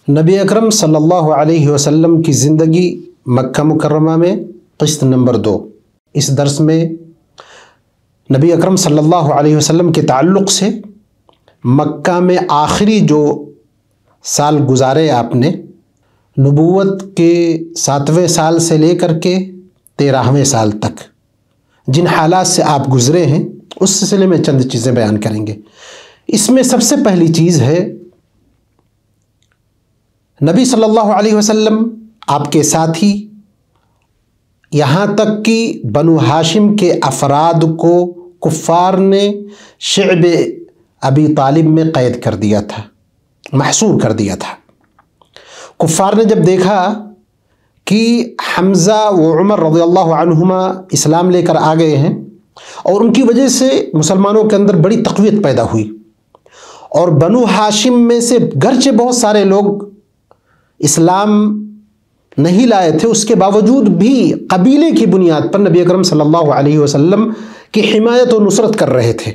नबी अकरम सल्लल्लाहु अलैहि वसल्लम की ज़िंदगी मक्का मुकर्रमा में क़िस्त नंबर 2। इस दर्स में नबी अकरम सल्लल्लाहु अलैहि वसल्लम के ताल्लुक़ से मक्का में आखिरी जो साल गुजारे आपने, नबूवत के 7वें साल से लेकर के 13वें साल तक जिन हालात से आप गुज़रे हैं, उस सिलसिले में चंद चीज़ें बयान करेंगे। इसमें सबसे पहली चीज़ है, नबी सल्लल्लाहु अलैहि वसल्लम आपके साथी, यहाँ तक कि बनु हाशिम के अफराद को कुफ़ार ने शिअब अबी तालिब में क़ैद कर दिया था, महसूर कर दिया था। कुफ़ार ने जब देखा कि हमज़ा व उमर रज़ियल्लाहु अन्हुमा इस्लाम लेकर आ गए हैं और उनकी वजह से मुसलमानों के अंदर बड़ी तक़वियत पैदा हुई, और बनु हाशिम में से गरचे बहुत सारे लोग इस्लाम नहीं लाए थे, उसके बावजूद भी कबीले की बुनियाद पर नबी अकरम सल्लल्लाहु अलैहि वसल्लम की हिमायत और नुसरत कर रहे थे।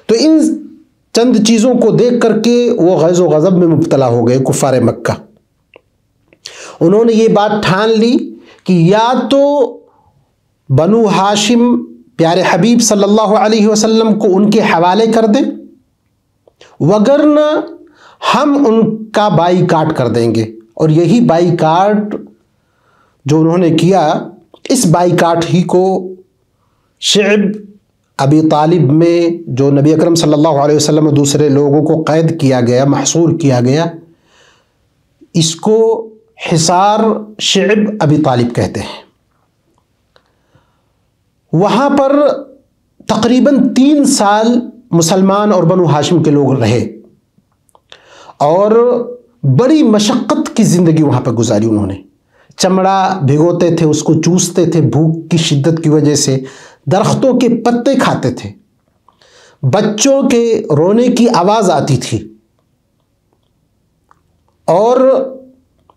तो इन चंद चीज़ों को देख करके वो गैज़ व गज़ब में मुब्तला हो गए कुफ़ार मक्का। उन्होंने ये बात ठान ली कि या तो बनु हाशिम प्यारे हबीब सल्लल्लाहु अलैहि वसल्लम को उनके हवाले कर दें, वगरना हम उनका बाईकाट कर देंगे। और यही बाईकाट जो उन्होंने किया, इस बाईकाट ही को शिअब अबी तालिब में जो नबी अकरम सल्लल्लाहु अलैहि वसल्लम और दूसरे लोगों को कैद किया गया, महसूर किया गया, इसको हिसार शिअब अबी तालिब कहते हैं। वहाँ पर तकरीबन 3 साल मुसलमान और बनु हाशिम के लोग रहे और बड़ी मशक्क़त की ज़िंदगी वहाँ पर गुजारी उन्होंने। चमड़ा भिगोते थे, उसको चूसते थे, भूख की शिद्दत की वजह से दरख्तों के पत्ते खाते थे, बच्चों के रोने की आवाज़ आती थी, और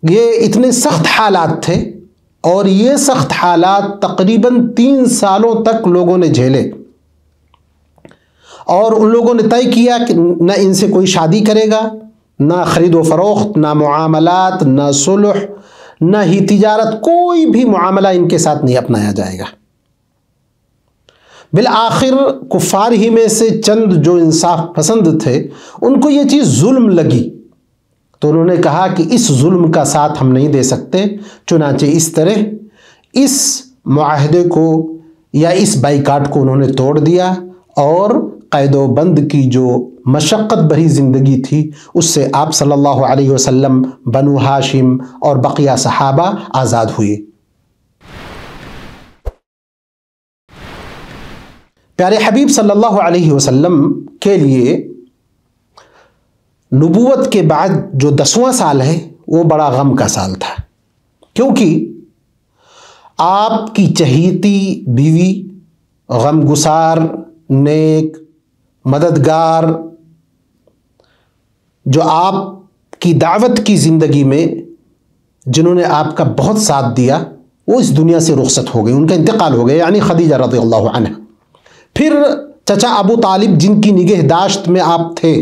ये इतने सख्त हालात थे। और ये सख्त हालात तकरीबन 3 सालों तक लोगों ने झेले, और उन लोगों ने तय किया कि न इनसे कोई शादी करेगा, ना ख़रीदो फ़रोख्त, ना मुआमलात, ना सुलह, ना ही तिजारत, कोई भी मुआमला इनके साथ नहीं अपनाया जाएगा। बिल आखिर कुफ़ार ही में से चंद जो इंसाफ पसंद थे, उनको ये चीज़ जुल्म लगी, तो उन्होंने कहा कि इस जुल्म का साथ हम नहीं दे सकते। चुनांचे इस तरह इस मुआहदे को या इस बाईकाट को उन्होंने तोड़ दिया और क़ैदोबंद की जो मशक्क़त भरी ज़िंदगी थी, उससे आप सल्लल्लाहु अलैहि वसल्लम, बनु हाशिम और बक़िया सहाबा आज़ाद हुए। प्यारे हबीब सल्लल्लाहु अलैहि वसल्लम के लिए नबूवत के बाद जो 10वां साल है, वो बड़ा गम का साल था, क्योंकि आपकी चहीती बीवी, गमगुसार, नेक, मददगार, जो आपकी दावत की ज़िंदगी में जिन्होंने आपका बहुत साथ दिया, वो इस दुनिया से रुखसत हो गई, उनका इंतकाल हो गया, यानी खदीजा रज़ियल्लाहु अन्हा। फिर चचा अबू तालिब, जिनकी निगहदाश्त में आप थे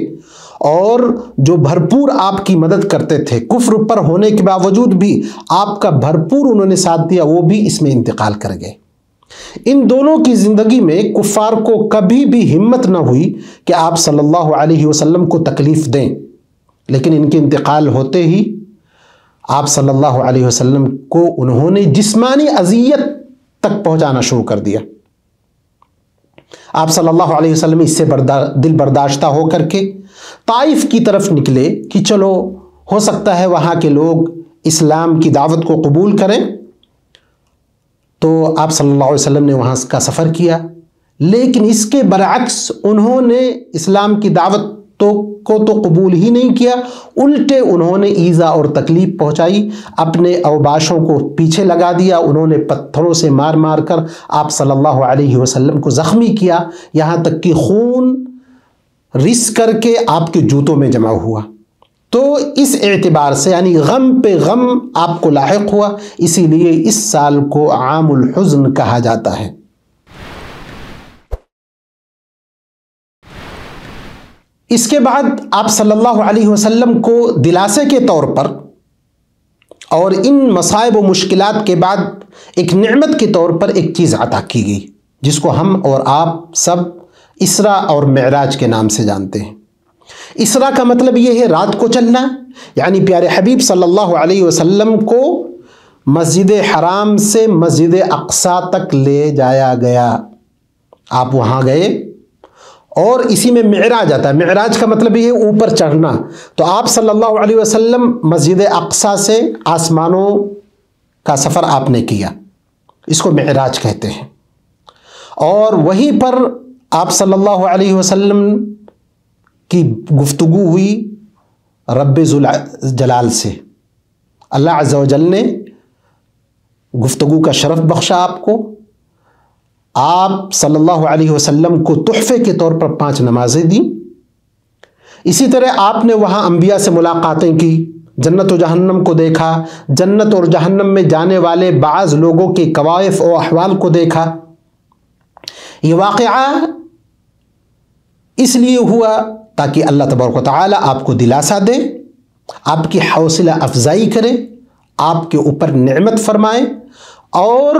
और जो भरपूर आपकी मदद करते थे, कुफ्र पर होने के बावजूद भी आपका भरपूर उन्होंने साथ दिया, वो भी इसमें इंतकाल कर गए। इन दोनों की ज़िंदगी में कुफ़ार को कभी भी हिम्मत न हुई कि आप सल्लल्लाहु अलैहि वसल्लम को तकलीफ़ दें, लेकिन इनके इंतकाल होते ही आप सल्लल्लाहु अलैहि वसल्लम को उन्होंने जिस्मानी अज़ियत तक पहुँचाना शुरू कर दिया। आप सल्लल्लाहु अलैहि वसल्लम इससे दिल बर्दाश्ता हो करके ताइफ की तरफ निकले कि चलो, हो सकता है वहाँ के लोग इस्लाम की दावत को कबूल करें। तो आप सल्लल्लाहु अलैहि वसल्लम ने वहाँ का सफ़र किया, लेकिन इसके बरअक्स उन्होंने इस्लाम की दावत को तो कबूल ही नहीं किया, उल्टे उन्होंने ईज़ा और तकलीफ़ पहुँचाई, अपने अवबाशों को पीछे लगा दिया, उन्होंने पत्थरों से मार मार कर आप सल्लल्लाहु अलैहि वसल्लम को ज़ख्मी किया, यहाँ तक कि खून रिस करके आपके जूतों में जमा हुआ। तो इस एतबार से यानी गम पे गम आपको लाहिक हुआ, इसीलिए इस साल को आमुल हुज़्न कहा जाता है। इसके बाद आप सल्लल्लाहु अलैहि वसल्लम को दिलासे के तौर पर और इन मसाइब व मुश्किलात के बाद एक नेमत के तौर पर एक चीज़ अता की गई, जिसको हम और आप सब इसरा और मेराज के नाम से जानते हैं। इसरा का मतलब यह है रात को चलना, यानी प्यारे हबीब सल्लल्लाहु अलैहि वसल्लम को मस्जिद हराम से मस्जिद अक्सा तक ले जाया गया। आप वहाँ गए और इसी में मेराज आता है। मेराज का मतलब ये है ऊपर चढ़ना। तो आप सल्लल्लाहु अलैहि वसल्लम मस्जिद अक्सा से आसमानों का सफ़र आपने किया, इसको मेराज कहते हैं। और वहीं पर आप सल्लल्लाहु अलैहि वसल्लम की गुफ्तगू हुई रब्बे जुल जलाल से। अल्लाह अज़्ज़ा व जल ने गुफ्तगू का शरफ बख्शा आपको। आप सल्लल्लाहु अलैहि वसल्लम को तोहफे के तौर पर 5 नमाजें दी। इसी तरह आपने वहाँ अंबिया से मुलाकातें की, जन्नत और जहन्नम को देखा, जन्नत और जहन्नम में जाने वाले बाज़ लोगों के कवाइफ और अहवाल को देखा। ये वाक़या इसलिए हुआ ताकि अल्लाह तबारक व तआला आपको दिलासा दे, आपकी हौसला अफजाई करे, आपके ऊपर नेमत फरमाए और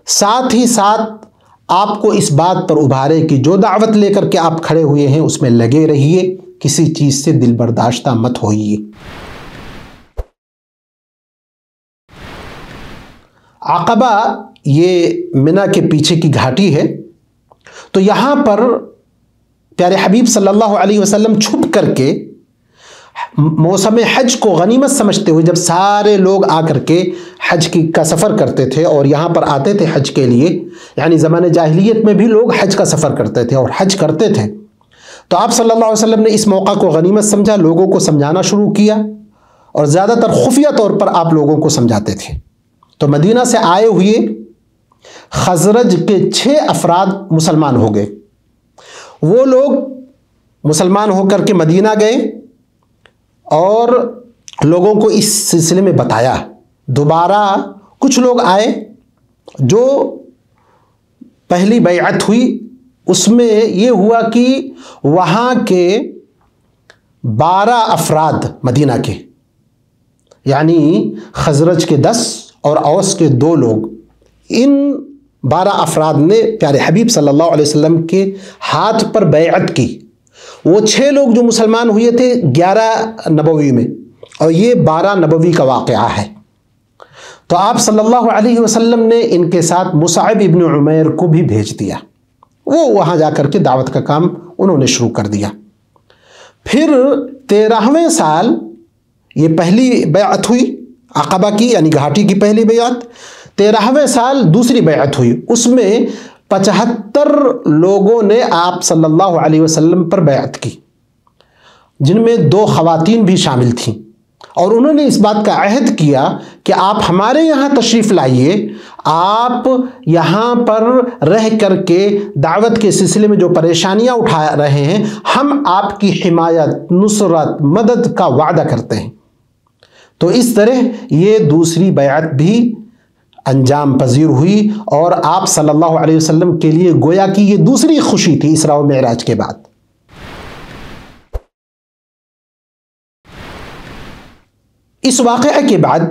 साथ ही साथ आपको इस बात पर उभारे कि जो दावत लेकर के आप खड़े हुए हैं उसमें लगे रहिए, किसी चीज़ से दिल बर्दाश्ता मत होइए। आक़बा ये मिना के पीछे की घाटी है। तो यहाँ पर प्यारे हबीब सल्लल्लाहु अलैहि वसल्लम छुप करके मौसम हज को गनीमत समझते हुए, जब सारे लोग आकर के हज का सफ़र करते थे और यहाँ पर आते थे हज के लिए, यानी ज़माने जाहिलियत में भी लोग हज का सफ़र करते थे और हज करते थे, तो आप सल्लल्लाहु अलैहि वसल्लम ने इस मौका को गनीमत समझा, लोगों को समझाना शुरू किया और ज़्यादातर खुफिया तौर पर आप लोगों को समझाते थे। तो मदीना से आए हुए खजरज के 6 अफराद मुसलमान हो गए। वो लोग मुसलमान होकर के मदीना गए और लोगों को इस सिलसिले में बताया। दोबारा कुछ लोग आए, जो पहली बैअत हुई उसमें ये हुआ कि वहाँ के 12 अफराद मदीना के, यानी खजरज के 10 और औस के 2 लोग, इन 12 अफराद ने प्यारे हबीब सल्लल्लाहु अलैहि वसल्लम के हाथ पर बैअत की। वो 6 लोग जो मुसलमान हुए थे 11 नबवी में, और ये 12 नबवी का वाक़या है। तो आप सल्लल्लाहु अलैहि वसल्लम ने इनके साथ मुसअब इब्न उमैर को भी भेज दिया। वो वहाँ जाकर के दावत का काम उन्होंने शुरू कर दिया। फिर 13वें साल ये पहली बैअत हुई अक़बा की, यानी घाटी की पहली बैअत। 13वें साल दूसरी बैअत हुई, उसमें 75 लोगों ने आप सल्लल्लाहु अलैहि वसल्लम पर बैअत की, जिनमें 2 ख़वातीन भी शामिल थीं। और उन्होंने इस बात का अहद किया कि आप हमारे यहाँ तशरीफ़ लाइए, आप यहाँ पर रह करके दावत के सिलसिले में जो परेशानियाँ उठा रहे हैं, हम आपकी हिमायत, नुसरत, मदद का वादा करते हैं। तो इस तरह ये दूसरी बैअत भी अंजाम पजीर हुई और आप सल्लल्लाहु अलैहि वसल्लम के लिए गोया कि ये दूसरी खुशी थी इसरा व मेराज के बाद। इस वाक़या के बाद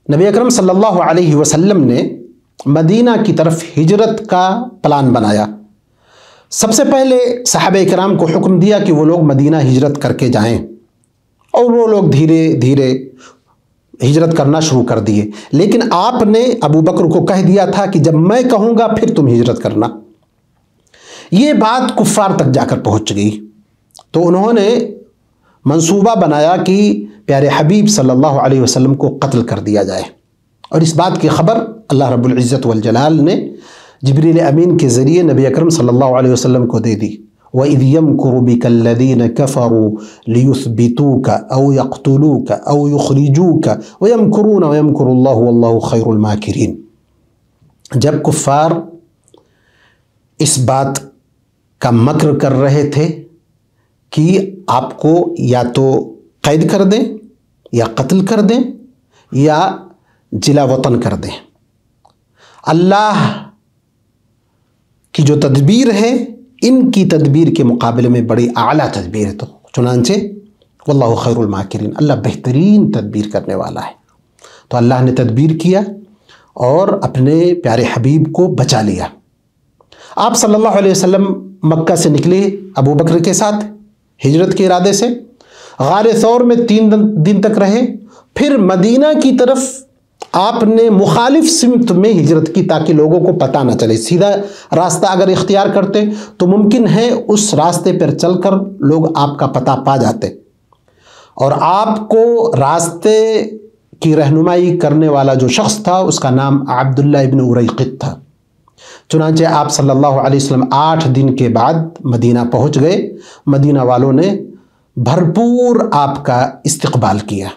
नबी अकरम सल्लल्लाहु अलैहि वसल्लम ने मदीना की तरफ हिजरत का प्लान बनाया। सबसे पहले सहाबा किराम को हुक्म दिया कि वो लोग मदीना हिजरत करके जाएं, और वो लोग धीरे धीरे हिजरत करना शुरू कर दिए। लेकिन आपने अबू बकर को कह दिया था कि जब मैं कहूँगा फिर तुम हिजरत करना। ये बात कुफ़ार तक जाकर पहुँच गई। तो उन्होंने मंसूबा बनाया कि प्यारे हबीब सल्लल्लाहु अलैहि वसल्लम को कत्ल कर दिया जाए। और इस बात की ख़बर अल्लाह रब्बुल इज़्ज़त वल जलाल ने जिब्रील अमीन के ज़रिए नबी अकरम सल्लल्लाहु अलैहि वसल्लम को दे दी। वइज़ यमकुरु बिकल्लज़ीना कफ़रू लियुस्बितूका औ यक़्तुलूका औ युख़रिजूका वयमकुरूना वयमकुरुल्लाहु वल्लाहु खैरुल माकिरीन। जब कुफ़ार इस बात का मक्र कर रहे थे कि आपको या तो कैद कर दें, या कत्ल कर दें, या जिला वतन कर दें, अल्लाह की जो तदबीर है इनकी तदबीर के मुकाबले में बड़ी आला तदबीर है। तो चुनांचे वल्लाहु खैरुल माकिरीन, अल्लाह बेहतरीन तदबीर करने वाला है। तो अल्लाह ने तदबीर किया और अपने प्यारे हबीब को बचा लिया। आप सल्लल्लाहु अलैहि वसल्लम मक्का से निकले अबू बकर के साथ हिजरत के इरादे से, गारे सौर में 3 दिन तक रहे। फिर मदीना की तरफ आपने मुखालिफ सिमत में हिजरत की ताकि लोगों को पता ना चले। सीधा रास्ता अगर इख्तियार करते तो मुमकिन है उस रास्ते पर चलकर लोग आपका पता पा जाते, और आपको रास्ते की रहनुमाई करने वाला जो शख्स था उसका नाम अब्दुल्लाह इब्न उरैक़ित था। चुनांचे आप सल्लल्लाहु अलैहि वसल्लम 8 दिन के बाद मदीना पहुंच गए। मदीना वालों ने भरपूर आपका इस्तकबाल किया।